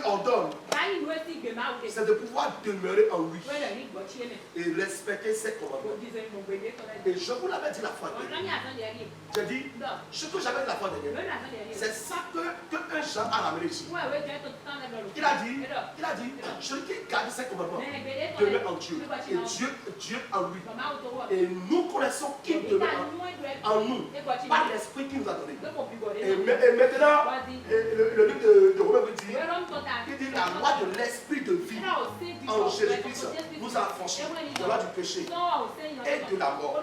ordonne, c'est de pouvoir demeurer en lui et respecter ses commandements. Et je vous l'avais dit la fois dernière. J'ai dit, ce que j'avais dit la fois dernière, c'est ça que un Jean a ramené ici. Il a dit, celui qui garde ses commandements demeure en Dieu et Dieu en lui. Et nous connaissons qu'il demeure en nous par l'esprit qu'il nous a donné. Et maintenant, le livre de Romains dit, il dit la loi de l'esprit de vie en Jésus-Christ nous a affranchis de la loi du péché et de la mort.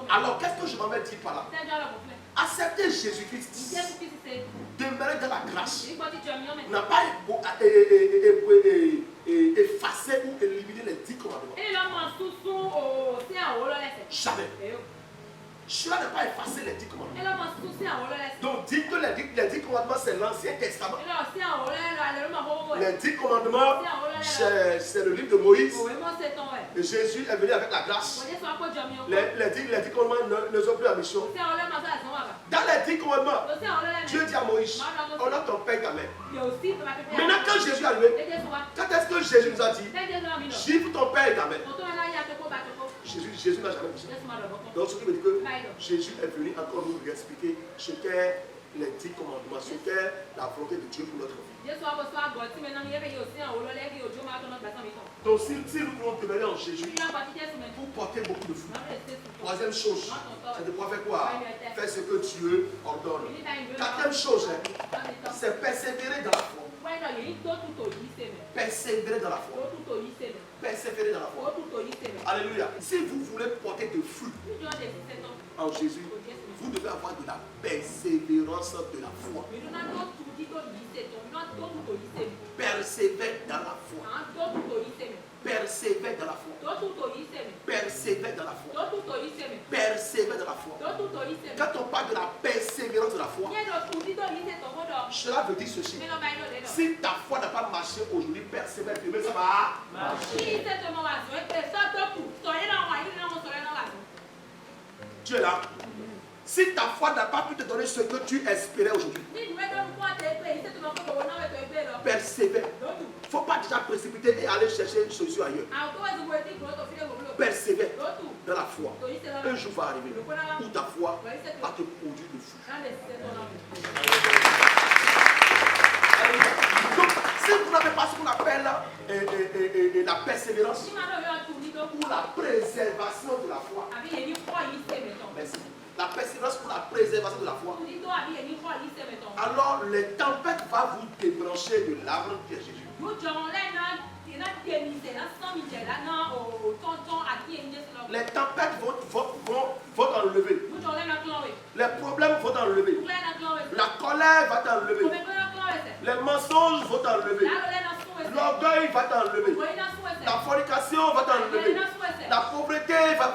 Alors qu'est-ce que je m'en vais dire par là? Accepter Jésus-Christ, demeurer dans la grâce, n'a pas effacé ou éliminé les 10 commandements. Jamais. Cela n'a pas effacé les 10 commandements. Donc dites que les 10 commandements c'est l'Ancien Testament. Les 10 commandements c'est le livre de Moïse. Et Jésus est venu avec la grâce. Les 10 commandements ne sont plus la mission. Dans les 10 commandements, Dieu dit à Moïse, honore ton père et ta mère. Maintenant quand Jésus est arrivé, quand est-ce que Jésus nous a dit, gifle ton père et ta mère? Jésus n'a jamais dit ça. Donc ce qui veut dire que Jésus est venu encore nous expliquer ce qu'est les 10 commandements, ce qu'est la volonté de Dieu pour notre vie. Donc si nous voulons demeurer en Jésus, pour porter beaucoup de fruits. Troisième chose, c'est de pouvoir faire quoi? Faire ce que Dieu ordonne. Quatrième chose, c'est persévérer dans la foi. Persévérer dans la foi. Persévérer dans la foi. Alléluia. Si vous voulez porter de fruits en Jésus, vous devez avoir de la persévérance de la foi. Persévère dans la foi. Persévère dans la foi. Persévère dans la foi. Persévère dans la foi. Quand on parle de la persévérance de la foi, cela veut dire ceci. Si ta foi n'a pas marché aujourd'hui, persévère, demain ça va marcher. Tu es là. Si ta foi n'a pas pu te donner ce que tu espérais aujourd'hui, persévère. Il ne faut pas déjà précipiter et aller chercher une solution ailleurs. Persévère dans la foi. Un jour va arriver où ta foi va te produire le fruit. Donc, si vous n'avez pas ce qu'on appelle la persévérance ou la préservation de la foi, merci. La persévérance pour la préservation de la foi, alors les tempêtes vont vous débrancher de l'arbre de Jésus. Les tempêtes vont t'enlever. Les problèmes vont t'enlever. La colère va t'enlever. Les mensonges vont t'enlever. L'orgueil va t'enlever. La fornication va t'enlever. La pauvreté va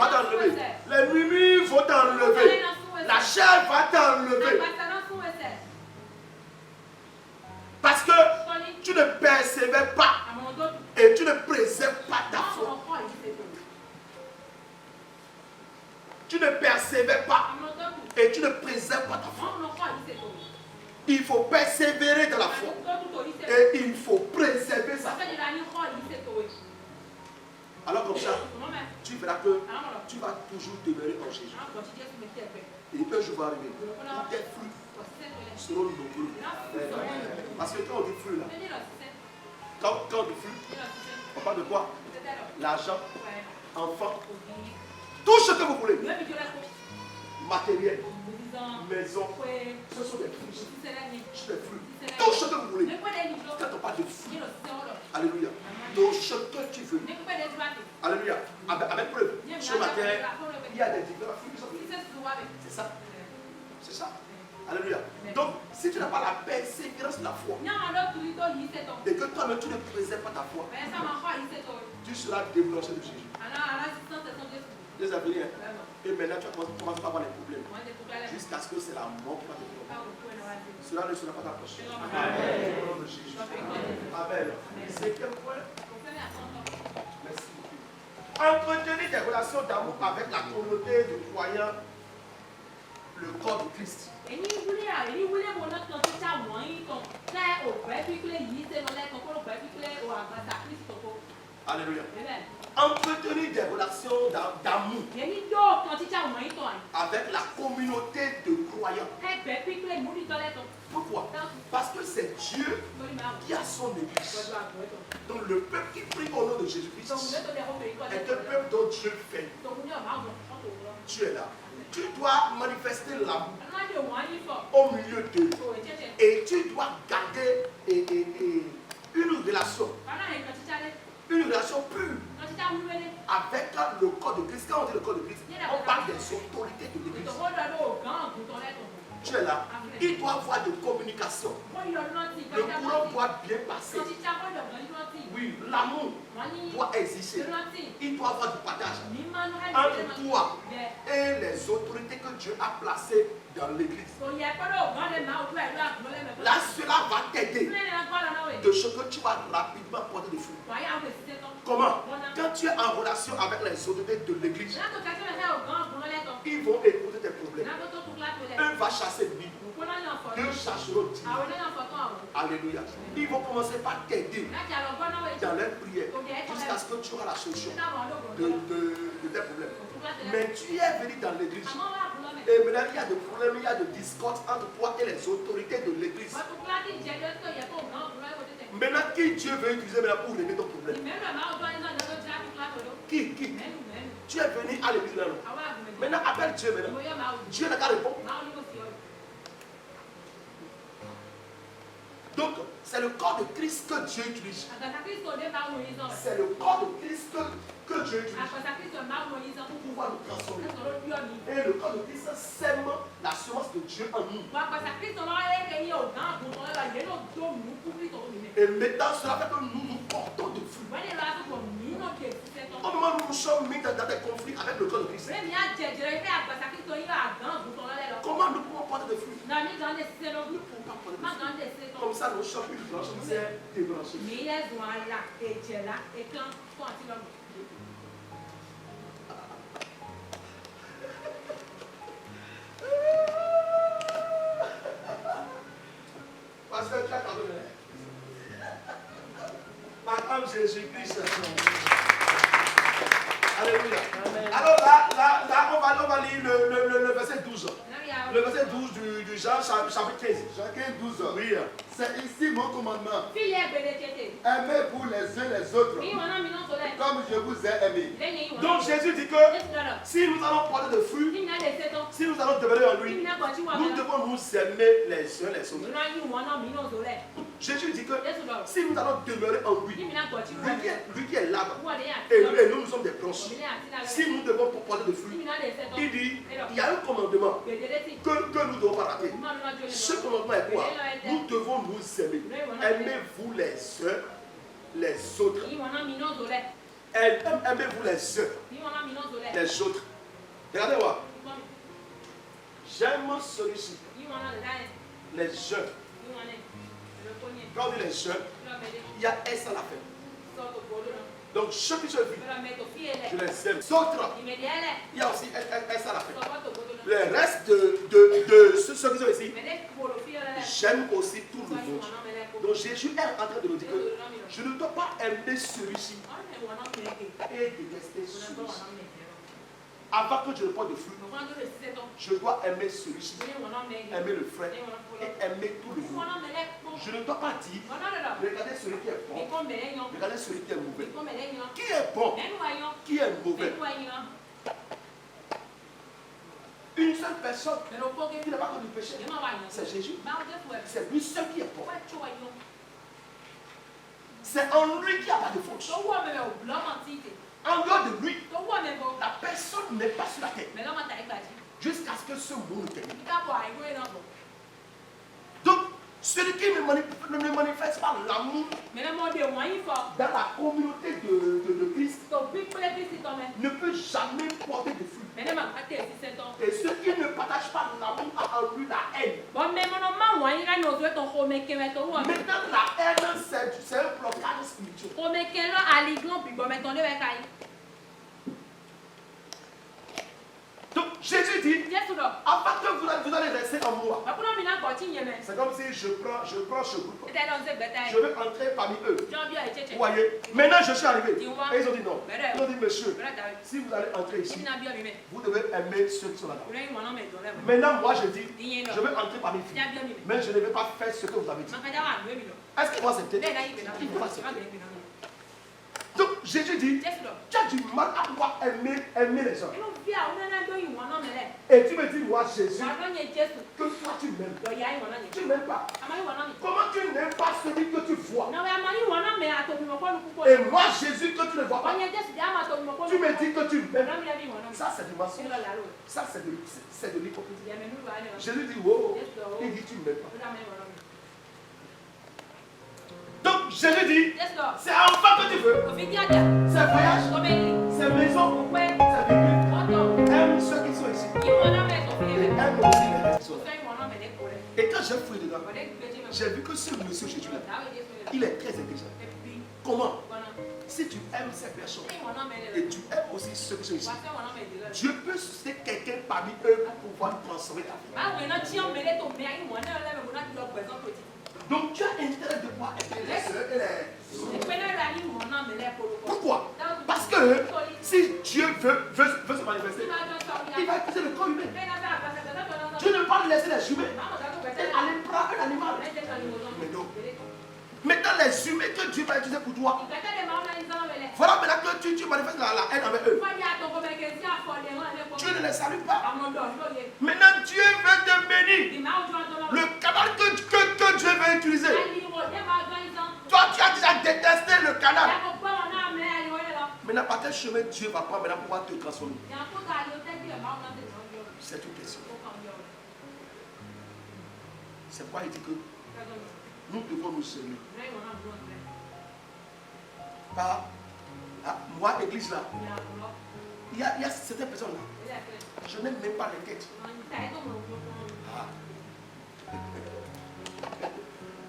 t'enlever. Les murmures vont t'enlever. La chair va t'enlever. Parce que tu ne persévères pas et tu ne préserves pas ta foi. Tu ne persévères pas et tu ne préserves pas ta foi. Il faut persévérer dans la foi et il faut préserver sa foi. Alors comme ça, tu verras que tu vas toujours demeurer en Jésus. Et un jour va arriver où tes fruits seront nombreux. Parce que quand on dit fruits là, quand on dit fruits, on parle de quoi? L'argent, enfants, tout ce que vous voulez. Matériel, maison, ce sont des fruits. Tout ce que vous voulez. Quand on parle de fruits, alléluia. Tout ce que tu veux. Alléluia. Avec preuve. Sur la terre, il y a des différents fruits qui sont venus. C'est ça. C'est ça. Alléluia. Donc, si tu n'as pas la persévérance de la foi, et que toi-même tu ne préserves pas ta foi, tu seras débranché de Jésus. Les amis, et maintenant tu commences à avoir des problèmes. Jusqu'à ce que c'est la mort qui va te prendre. Cela ne sera pas ta prochaine. Amen. Au nom de Jésus. Amen. Cinquième point. Merci beaucoup. Entretenir des relations d'amour avec la communauté de croyants, le corps corps de Christ. Alléluia. Entretenir des relations d'amour avec la communauté de croyants. Pourquoi? Parce que c'est Dieu qui a son église. Donc le peuple qui prie au nom de Jésus-Christ est un peuple dont Dieu fait. Tu es là. Tu dois manifester l'amour au milieu d'eux. Et tu dois garder une relation pure avec le corps de Christ. Quand on dit le corps de Christ, on parle des autorités de l'église. Tu es là. Il doit y avoir de communication. Le courant doit bien passer. Oui, l'amour doit exister. Il doit y avoir du partage entre toi et les autorités que Dieu a placées dans l'église. Là, cela va t'aider de ce que tu vas rapidement porter des fruits. Comment? Quand tu es en relation avec les autorités de l'église, ils vont écouter tes problèmes. Un va chasser 1000. Deux chasseront 10. Alléluia. Ils vont commencer par t'aider dans leur prière jusqu'à ce que tu auras la solution de tes problèmes. Mais tu es venu dans l'église et maintenant il y a des problèmes, il y a des discordes entre toi et les autorités de l'église. Maintenant, qui Dieu veut utiliser pour régler ton problème? Qui? Tu es venu à l'église là. Maintenant, appelle Dieu maintenant. Dieu n'a qu'à répondre. Donc, c'est le corps de Christ que Dieu utilise. C'est le corps de Christ que Dieu utilise pour pouvoir nous transformer. Et le corps de Christ sème la semence de Dieu en nous. Et maintenant, cela fait que nous nous portons de fruits. Au moment où nous sommes mis dans des conflits avec le corps de Christ, comment nous pouvons porter des fruits? Nous ne pouvons pas porter des fruits. Comme ça, nous sommes une branche qui s'est débranchée. Parce que tu as pardonné. Par âme Jésus-Christ. Alléluia. Amen. Alors là, on va lire le verset 12. Le verset 12 du Jean chapitre 15. Jean 15, 12. Oui. C'est ici mon commandement. Aimez-vous les uns les autres comme je vous ai aimé. Donc Jésus dit que si nous allons porter de fruits, si nous allons demeurer en lui, nous devons nous aimer les uns les autres. Jésus dit que si nous allons demeurer en lui, lui qui est l'arbre, et nous sommes des branches, si nous devons porter de fruits, il dit, il y a un commandement que nous devons pas rater. Ce commandement est quoi? Nous devons nous aimer. Aimez-vous les uns les autres. Aimez-vous les uns les autres. Regardez-moi. J'aime celui-ci. Les uns. Quand on dit les jeunes, il y a S à la fin. Donc, ceux qui se vivent, je les aime. D'autres, il y a aussi S à la fin. Le reste de ceux qui sont ici, j'aime aussi tout le monde. Donc, Jésus est en train de nous dire que je ne dois pas aimer celui-ci et détester celui-ci. Avant que je ne porte de fruits, je dois aimer celui-ci, aimer le frère et aimer tout le monde. Je ne dois pas dire, regardez celui qui est bon, regardez celui qui est mauvais. Qui est bon, qui est mauvais. Une seule personne qui n'a pas connu le péché, c'est Jésus. C'est lui seul qui est bon. C'est en lui qu'il n'y a pas de faute. En dehors de lui, la personne n'est pas sur la terre. Jusqu'à ce que ce monde termine. Donc, celui qui ne manifeste pas l'amour dans la communauté de Christ ne peut jamais porter de fruits. Et ceux qui ne partagent pas l'amour a en lui la haine. Maintenant, la haine, c'est un blocage spirituel. Donc Jésus dit, afin que vous allez C'est comme si je prends ce groupe. Je veux entrer parmi eux. Vous voyez? Maintenant, je suis arrivé. Et ils ont dit non. Ils ont dit, monsieur, si vous allez entrer ici, vous devez aimer ceux qui sont là-bas. Maintenant, moi, je dis, je veux entrer parmi vous. Mais je ne vais pas faire ce que vous avez dit. Est-ce qu'ils vont accepter? Ils vont accepter. Donc Jésus dit, tu as du mal à pouvoir aimer les gens. Et tu me dis, moi Jésus, que toi tu m'aimes. Tu ne m'aimes pas. Comment tu n'aimes pas celui que tu vois? Et moi Jésus que tu ne vois pas. Tu me dis que tu m'aimes. Ça c'est du mensonge. Ça c'est de l'hypocrisie. Jésus dit, oh, il dit tu ne m'aimes pas. Donc Jésus dit, c'est enfant que tu veux, c'est voyage, c'est maison, c'est véhicule. Aime ceux qui sont ici. Et aime aussi les qui sont là. Et quand j'ai fouillé dedans, j'ai vu que ce monsieur Jésus là, il est très intelligent. Comment? Si tu aimes ces personnes et tu aimes aussi ceux qui sont ici, Dieu peut susciter quelqu'un parmi eux pour pouvoir transformer ta vie. Donc tu as intérêt de pouvoir aimer les soeurs et les... Pourquoi? Parce que si Dieu veut se manifester, il va utiliser le corps humain. Dieu ne veut pas laisser les humains et aller prendre un animal. Mais non. Maintenant les humains que Dieu va utiliser pour toi, voilà maintenant que tu manifestes la haine avec eux. Dieu ne les salue pas. Maintenant Dieu veut te bénir. Le canal que Dieu veut utiliser. Toi tu as déjà détesté le canal. Maintenant par quel chemin Dieu va prendre maintenant pour pouvoir te transformer? C'est une question. C'est pourquoi il dit que nous devons nous aimer. Moi, l'église là, il y a certaines personnes là, je n'aime même pas les quêtes.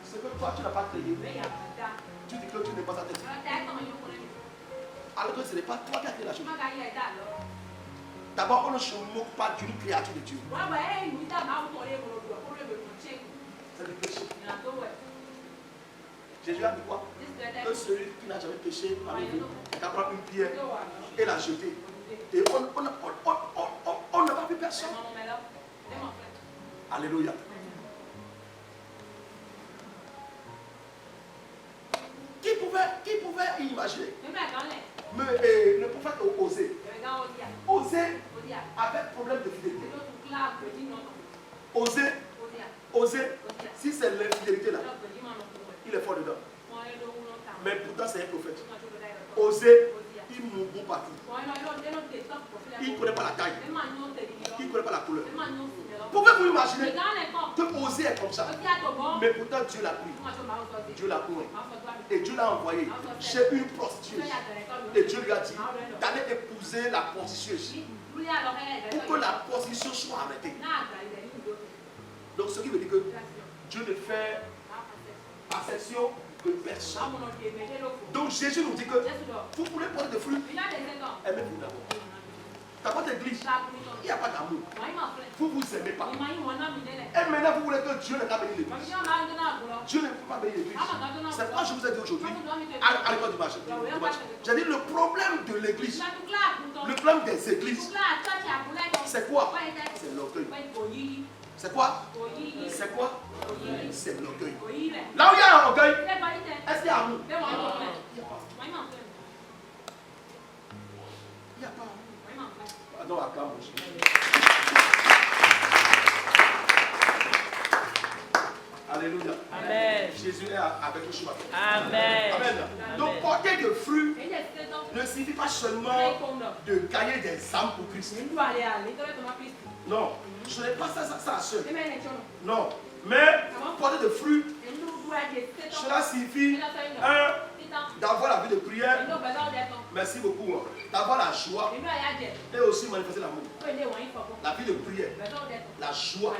C'est que toi, tu n'as pas créé. Tu dis que tu n'es pas ta tête. Alors que ce n'est pas toi qui as créé la chose. D'abord, on ne se moque pas d'une créature de Dieu. C'est le péché. Jésus a dit quoi? Que celui qui n'a jamais péché parmi vous, il va prendre une pierre et la jeter. Et on n'a pas vu personne. Alléluia. Qui pouvait imaginer? Le prophète Osée. Osée avait problème de fidélité. Osée, si c'est l'infidélité là, il est fort dedans. Mais pourtant c'est un prophète. Osée, il mourut partout. Il ne connaît pas la taille. Il ne connaît pas la couleur. Pouvez-vous imaginer que Osée est comme ça? Mais pourtant Dieu l'a pris. Dieu l'a pris. Et Dieu l'a envoyé chez une prostituée. Et Dieu lui a dit d'aller épouser la prostituée pour que la prostitution soit arrêtée. Donc ce qui veut dire que Dieu ne fait accession de personne. Donc Jésus nous dit que vous voulez porter des fruits, aimez-vous d'abord. Dans votre église, il n'y a pas d'amour. Vous ne vous aimez pas. Et maintenant vous voulez que Dieu ne pas bénir l'église. Dieu ne peut pas bénir l'église. C'est pourquoi je vous ai dit aujourd'hui, à l'école du marché, j'ai dit le problème de l'église, le problème des églises, c'est quoi? C'est l'orgueil. C'est quoi? C'est quoi? C'est l'orgueil. Là où il y a un orgueil, est-ce qu'il y a amour? Il n'y a pas. Il n'y a pas. Non, acclame mon Jésus. Alléluia. Amen. Jésus est avec nous ce matin. Amen. Amen. Donc porter de fruits ne signifie pas seulement de gagner des âmes pour Christ. Non, ce n'est pas ça seul. Non, mais porter de fruits, cela signifie d'avoir la vie de prière. Merci beaucoup. D'avoir la joie et aussi manifester l'amour. La vie de prière, la joie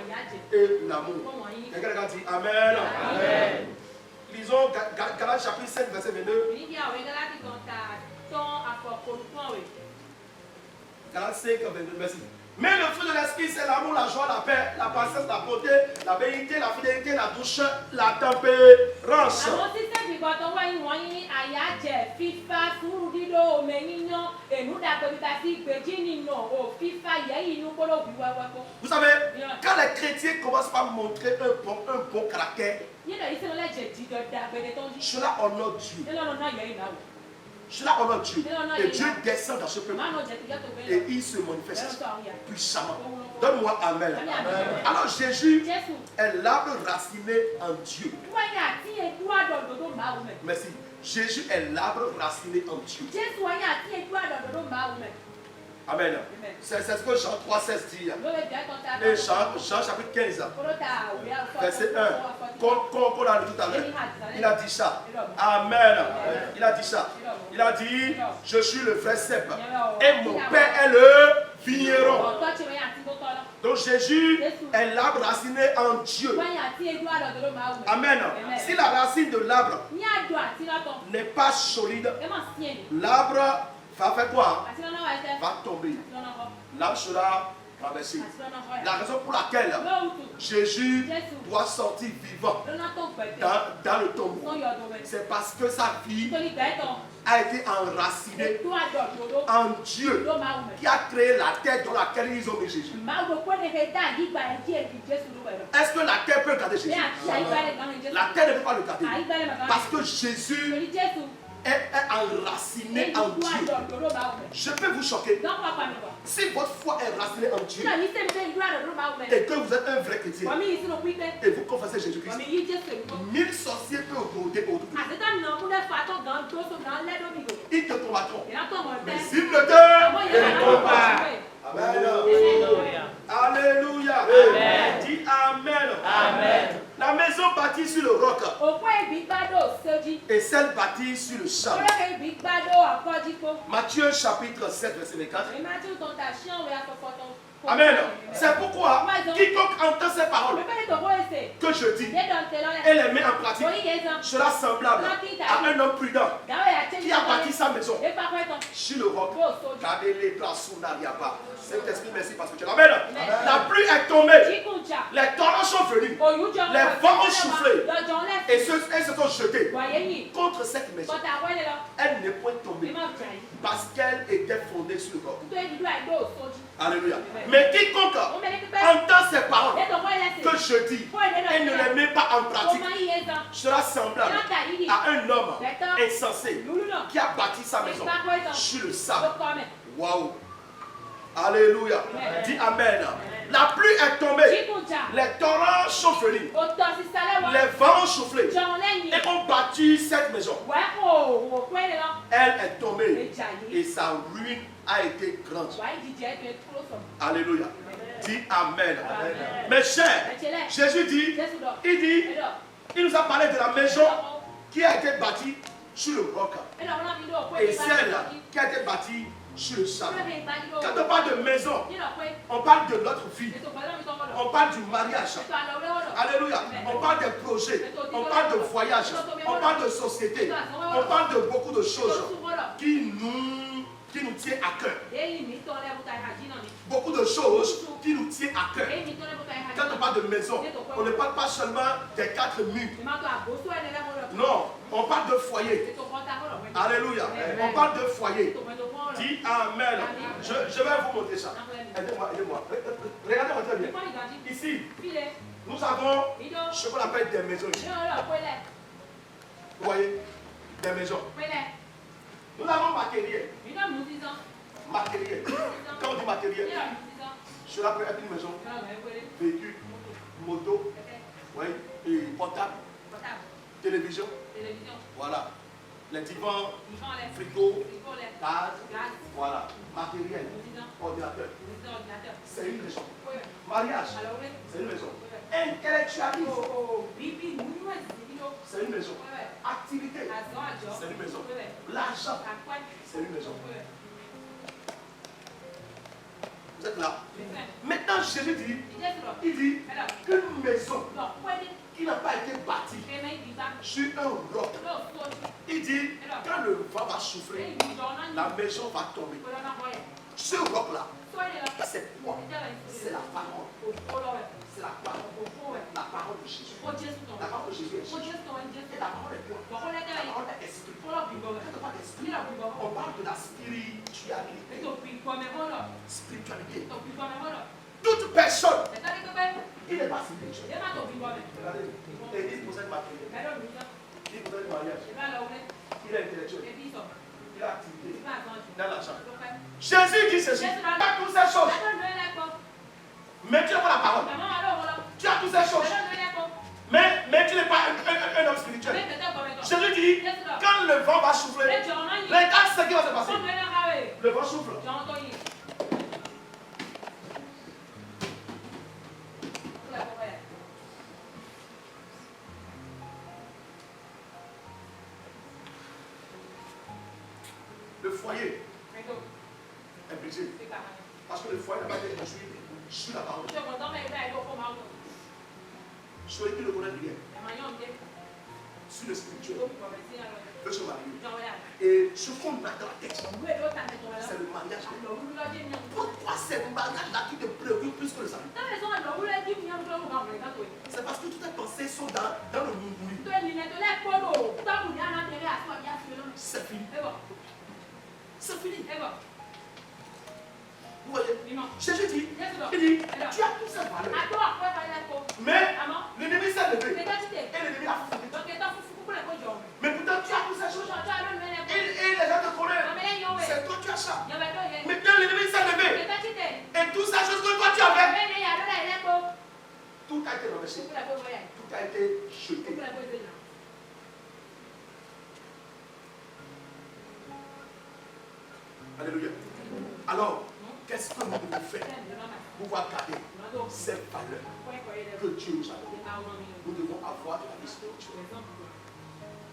et l'amour. Quelqu'un dit Amen. Amen. Lisons Galates chapitre 7, verset 22. Galates 5, 22, merci. Mais le fruit de l'esprit, c'est l'amour, la joie, la paix, la patience, la beauté, la bénité, la fidélité, la douceur, la tempérance. Vous savez, quand les chrétiens commencent par montrer un bon caractère, cela honore Dieu. Cela honore Dieu. Et Dieu descend dans ce peuple. Et il se manifeste puissamment. Donne-moi Amen. Alors Jésus est l'arbre raciné en Dieu. Merci. Jésus est l'arbre raciné en Dieu. Amen. C'est ce que Jean 3,16 dit. Et Jean chapitre 15, verset 1. Qu'on a lu tout à l'heure. Il a dit ça. Amen. Il a dit ça. Il a dit, je suis le vrai cep. Et mon Père est le vigneron. Donc Jésus est l'arbre raciné en Dieu. Amen. Si la racine de l'arbre n'est pas solide, l'arbre va faire quoi? Va tomber. L'arbre sera renversé. La raison pour laquelle Jésus doit sortir vivant dans le tombeau, c'est parce que sa vie a été enracinée en Dieu qui a créé la terre dans laquelle ils ont mis Jésus. Est-ce que la terre peut garder Jésus? La terre ne peut pas le garder. Parce que Jésus est enraciné en Dieu. Je peux vous choquer. Si votre foi est racinée en Dieu et que vous êtes un vrai chrétien et vous confessez Jésus-Christ, 1000 sorciers peuvent rôder autour de vous. Ils te combattront. Mais s'ils ne te combattent pas. Amen. Alléluia. Amen. Dis Amen. Amen. La maison bâtie sur le roc et celle bâtie sur le sable. Matthieu chapitre 7 verset 24. Amen. C'est pourquoi quiconque entend ces paroles que je dis et les met en pratique sera semblable à un homme prudent qui a bâti sa maison sur le roc. Saint-Esprit, merci parce que tu l'amènes. La pluie est tombée, les torrents sont venus, les vents ont soufflé et se sont jetés contre cette maison. Elle n'est point tombée parce qu'elle était fondée sur le roc. Alléluia. Mais quiconque entend ces paroles que je dis et ne les met pas en pratique sera semblable à un homme insensé qui a bâti sa maison sur le sable. Waouh. Alléluia. Dis Amen. La pluie est tombée. Les torrents sont venus. Les vents ont soufflé et ont battu cette maison. Elle est tombée et sa ruine a été grande. Alléluia. Dis Amen. Mes chers, Jésus dit, il nous a parlé de la maison qui a été bâtie sur le roc et celle qui a été bâtie sur le sable. Quand on parle de maison, on parle de notre vie. On parle du mariage. Alléluia. On parle des projets. On parle de voyage. On parle de société. On parle de beaucoup de choses qui nous tiennent à cœur. Beaucoup de choses qui nous tiennent à cœur. Quand on parle de maison, on ne parle pas seulement des 4 murs. Non, on parle de foyer. Alléluia. On parle de foyer. Dis Amen. Je vais vous montrer ça. Aidez-moi, aidez-moi. Regardez-moi très bien. Ici, nous avons ce qu'on appelle des maisons ici. Vous voyez? Des maisons. Nous avons matériel. Matériel. Quand on dit matériel, cela peut être une maison, véhicule, moto, oui, et portable, télévision. Voilà. Les divans, frigo, gaz, voilà. Matériel, ordinateur. C'est une maison. Mariage, c'est une maison. Intellectualisme, c'est une maison. Activité, c'est une maison. L'argent, c'est une maison. Vous êtes là? Maintenant, Jésus dit, il dit qu'une maison qui n'a pas été bâtie sur un roc, il dit, quand le vent va souffler, la maison va tomber. Ce roc-là, c'est quoi? C'est la parole. C'est la parole. La parole de Jésus. La parole de Jésus est Jésus. Et la parole est quoi? La parole est esprit. Quand on parle d'esprit, on parle de la spiritualité. Spiritualité. Toute personne, il n'est pas spirituel. Regardez, et il possède ma prière. Il possède le mariage. Il est intellectuel. Il a activité. Il a l'argent. Jésus dit ceci. Tu as toutes ces choses. Mais tu n'as pas la parole. Tu as toutes ces choses. Mais tu n'es pas un homme spirituel. Jésus dit, quand le vent va souffler, regarde ce qui va se passer. Le vent souffle. Le foyer est brisé. Parce que le foyer n'a pas été construit sur la parole. Celui qui ne connaît rien sur le spirituel peut se marier. Et ce qu'on a dans la tête, c'est le mariage. Pourquoi c'est le mariage-là qui te préoccupe plus que le salut? C'est parce que toutes tes pensées sont dans le monde. C'est fini. C'est fini. Vous voyez? Jésus dit, il dit, tu as toutes ces valeurs. Mais l'ennemi s'est levé. Et l'ennemi a foutu. Mais pourtant tu as toutes ces choses. Et les gens te connaissent. C'est toi qui as ça. Maintenant l'ennemi s'est levé. Et toutes ces choses que toi tu avais, tout a été renversé. Tout a été jeté. Alléluia. Alors, qu'est-ce que nous devons faire pour pouvoir garder cette valeur que Dieu nous a donnée? Nous devons avoir de la vie spirituelle.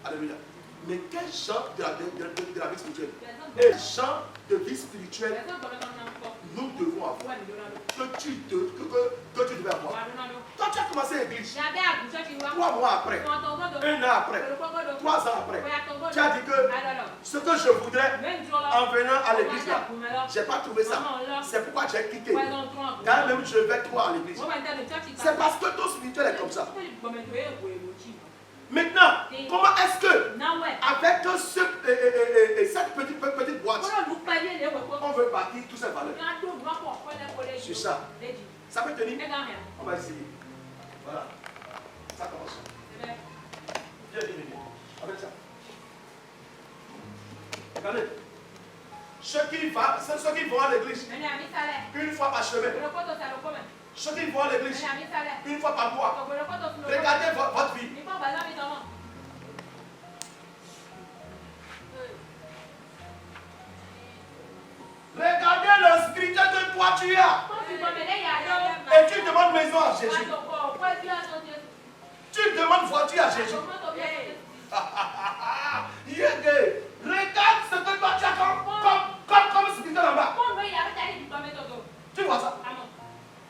Alléluia. Mais quel genre de la vie spirituelle? Quel genre de vie spirituelle nous devons avoir? Que tu devais avoir. Toi, tu as commencé l'église. 3 mois après, 1 an après, 3 ans après, tu as dit que ce que je voudrais en venant à l'église là, je n'ai pas trouvé ça. C'est pourquoi j'ai quitté. Quand même je vais trop à l'église. C'est parce que ton spirituel est comme ça. Maintenant, comment est-ce que, avec cette petite boîte, on veut bâtir toutes ces valeurs? C'est ça. Ça peut tenir? On va essayer. Voilà. Ça commence. Viens. Avec ça. Regardez. Ceux qui vont à l'église une fois par semaine. Ceux qui vont à l'église une fois par mois. Regardez votre vie. Regardez le spirituel que toi tu as. Et tu demandes maison à Jésus. Tu demandes voiture à Jésus. Regarde ce que toi tu as comme spirituel en bas. Tu vois ça?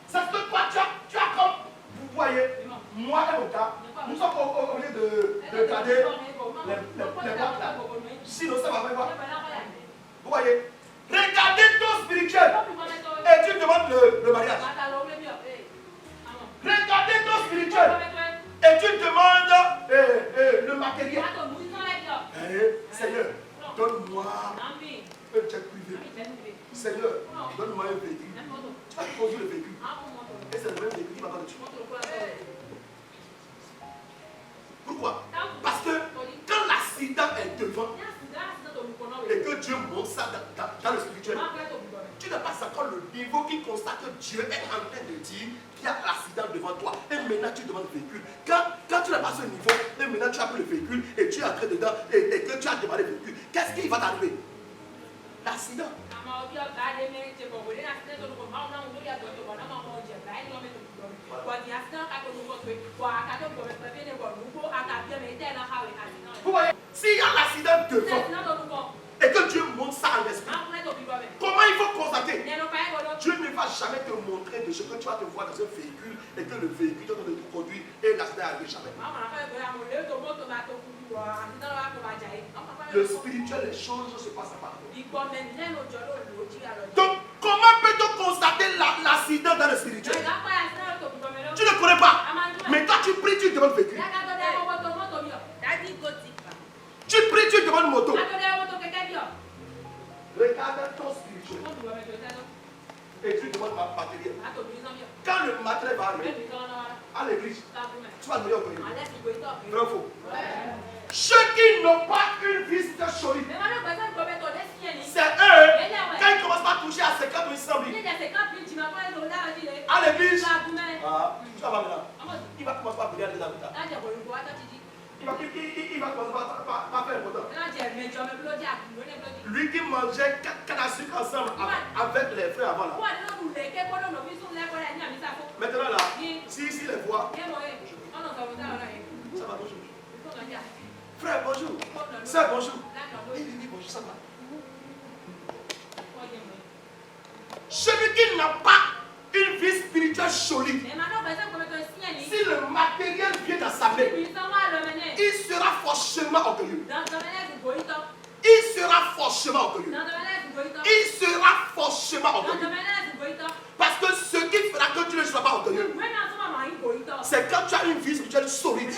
C'est ce que toi tu as comme. Vous voyez, moi et mon gars, nous sommes obligés de garder les boîtes là. Sinon ça va faire quoi? Vous voyez? Regardez ton spirituel et tu demandes le mariage. Regardez ton spirituel et tu demandes le matériel. Seigneur, donne-moi un jet privé. Seigneur, donne-moi un véhicule. Tu vas conduire le véhicule. Et c'est le même véhicule qui va pas le tuer. Pourquoi? Parce que quand l'accident est devant et que Dieu montre ça dans le spirituel, tu n'as pas encore le niveau qui constate que Dieu est en train de dire qu'il y a l'accident devant toi. Et maintenant tu demandes le véhicule. Quand tu n'as pas ce niveau, et maintenant tu as pris le véhicule et tu es entré dedans et que tu as demandé le véhicule, qu'est-ce qui va t'arriver? L'accident. Vous voyez, s'il y a l'accident devant et que Dieu montre ça en esprit, comment il faut constater? Dieu ne va jamais te montrer de ce que tu vas te voir dans un véhicule et que le véhicule te conduit et l'accident n'arrive jamais. Le spirituel, les choses se passent à part. Donc, comment peut-on constater l'accident dans le spirituel? Tu ne connais pas. Mais toi, tu pries, tu demandes vécu. Tu pries, tu demandes moto. Regarde ton spirituel. Et tu demandes matériel. Quand le matériel va arriver à l'église, tu vas donner au pays. Vrai ou faux? Ceux qui n'ont pas une vie solide, c'est eux, quand ils commencent à toucher à 50 000, 100 000, à l'église, tu vas maintenant. Il va commencer par venir à l'État. Il va commencer par faire un moteur. Lui qui mangeait 4 à sucre ensemble avec les frères avant là. Maintenant là, si les voit, ça va bonjour. Frère, bonjour. Sœur, bonjour. Il dit bonjour, ça va. Celui qui n'a pas une vie spirituelle solide, si le matériel vient dans sa main, il sera forcément orgueilleux. Il sera forcément orgueilleux. Il sera forcément orgueilleux. Parce que ce qui fera que tu ne seras pas orgueilleux, c'est quand tu as une vie spirituelle solide.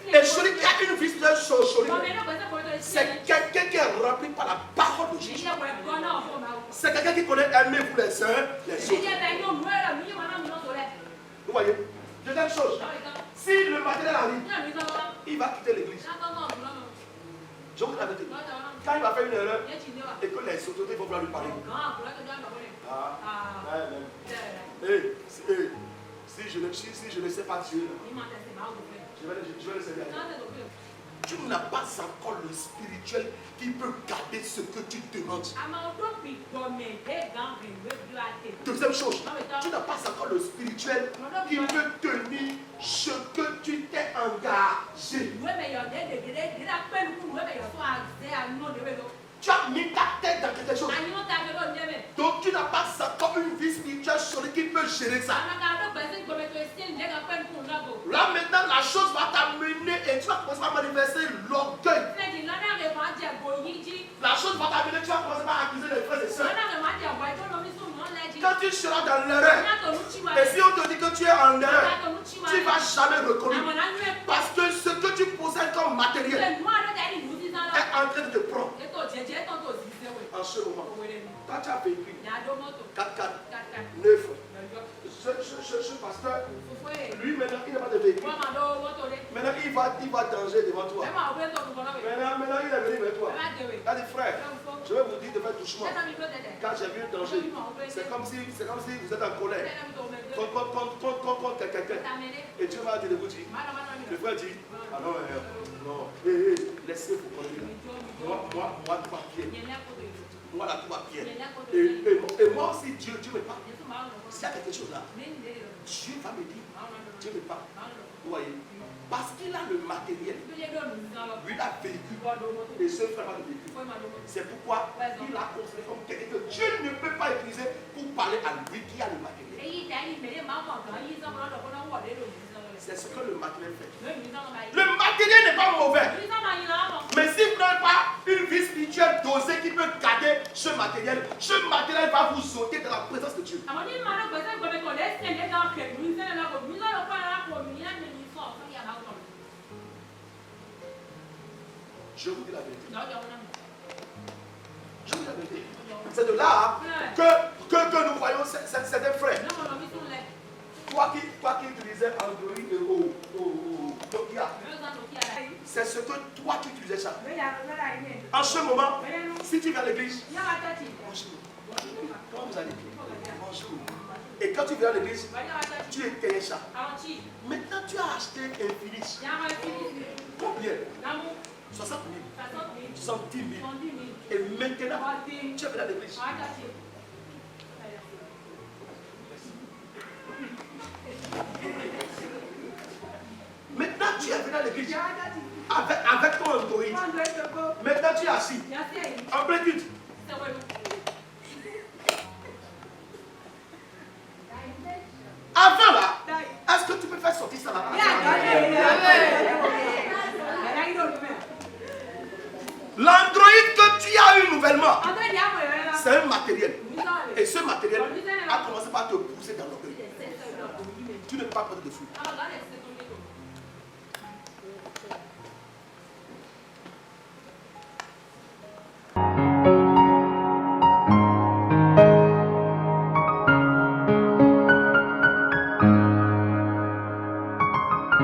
Et celui qui a une vie spirituelle solide, c'est quelqu'un qui est rempli par la parole de Jésus. C'est quelqu'un qui connaît aimez-vous les uns les autres. Vous voyez? Deuxième chose, si le matériel arrive, il va quitter l'église. Je vous dis la vérité. Quand il va faire une erreur et que les autorités vont vouloir lui parler. Si je ne sais pas Dieu, je vais le servir à Dieu. Tu n'as pas encore le spirituel qui peut garder ce que tu demandes. Deuxième chose, tu n'as pas encore le spirituel qui peut tenir ce que tu t'es engagé. Tu as mis ta tête dans quelque chose. Donc tu n'as pas encore une vie spirituelle solide qui peut gérer ça. Là maintenant la chose va t'amener et tu vas commencer à manifester l'orgueil. La chose va t'amener, tu vas commencer à accuser les frères et sœurs. Quand tu seras dans l'erreur, et si on te dit que tu es en erreur, tu ne vas jamais reconnaître. Parce que ce que tu possèdes comme matériel est en train de te prendre. En ce moment, quand tu as vécu 4x4, 9, ce pasteur, lui maintenant il n'a pas de véhicule. Maintenant il va danger devant toi. Maintenant il est venu vers toi. Il a dit frère, je vais vous dire de faire doucement. Quand j'ai vu le danger, c'est comme si vous êtes en colère contre quelqu'un. Et Dieu va dire de vous dire. Le frère dit, ah non, laissez-vous connaître. Moi, tout à pied. Moi, là, tout à pied. Et moi aussi, Dieu me parle. S'il y a quelque chose là, Dieu va me dire. Dieu me parle. Vous voyez? Parce qu'il a le matériel. Lui, il a vécu. Et ce frère a le vécu. C'est pourquoi il a considéré comme quelqu'un que Dieu ne peut pas utiliser pour parler à lui qui a le matériel. C'est ce que le matériel fait. Le matériel n'est pas mauvais. Mais si vous n'avez pas une vie spirituelle dosée qui peut garder ce matériel va vous ôter de la présence de Dieu. Je vous dis la vérité. Je vous dis la vérité. C'est de là que nous voyons certains frères. Toi qui utilisais Android ou Nokia, c'est ce que toi tu utilisais ça. En ce moment, si tu viens à l'église, bonjour. Comment vous allez? Bonjour. Et quand tu viens à l'église, tu étayais ça. Maintenant tu as acheté Infinix. Combien? 60 000, 70 000. Et maintenant, tu es venu à l'église. Maintenant, tu es venu à l'église avec ton Android. Maintenant, tu es assis en plein culte. Avant là, est-ce que tu peux faire sortir ça là? tu ne peux pas porter de fruits.